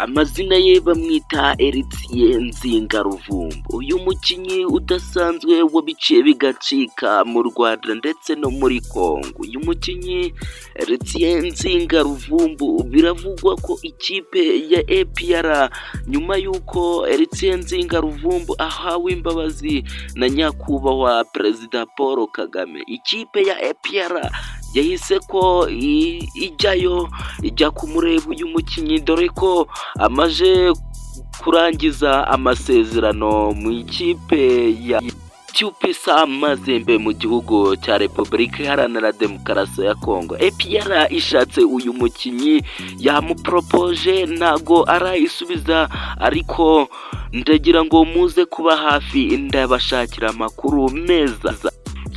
Amazina ye bamwita Eritien Nzingaruvumbu. Uyu mukinyi udasanzwe wabiciye bigacika mu Rwanda ndetse no muri Kongo. Uyu mukinyi Eritien Nzingaruvumbu biravugwa ko ikipe ya APR nyuma yuko Eritien Nzingaruvumbu ahawe imbabazi na nyakubahwa Perezida Paul Kagame, ikipe ya APR yahise ko ijya kumureba uyu mukinyi, dore ko amaje kurangiza amasezerano mu ikipe ya Tupisa Mazembe mu gihugu cya Repubulika Iharanira Demokarasi ya Kongo. APR ishatse uyu mukinyi yamupropoje ntago arayisubiza, ariko ndagira ngo muze kuba hafi ndabashakira amakuru meza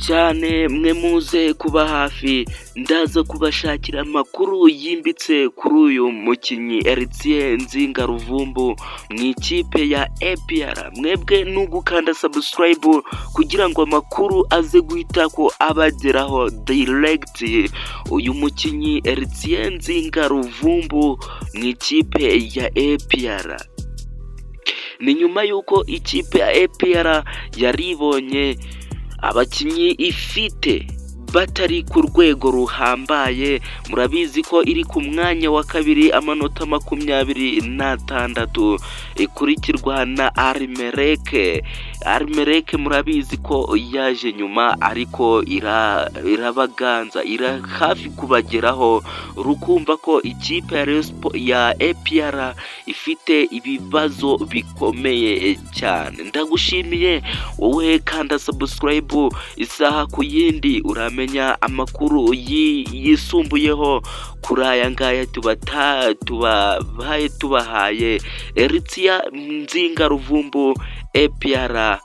cyane, mwe muze kuba hafi ndaza kubashakira amakuru yimbitse kuri uyu mukinyi Eritien Nzingaruvumbu mu ikipe ya APR. Mwebwe nugukanda subscribe kugira ngo amakuru aze guhita ko abageraho direct. Uyu mukinyi Eritien Nzingaruvumbu mu ikipe ya APR ni nyuma yuko ikipe ya APR yaribonye abakinyi ifite batari ku rwego ruhambaye. Murabizi ko iri ku mwanya wa kabiri amanota 26, ikurikirwa na Armeleke murabizi ko yaje nyuma, ariko irabaganza hafi kubageraho. Rukumva ko ikipe ya APR ifite ibibazo bikomeye cyane. Ndagushimiye wowe, kanda subscribe isaha ku yindi uramenya amakuru yisumbuyeho kuri aya ngaya tubahaye. Eritien Nzingaruvumbu APR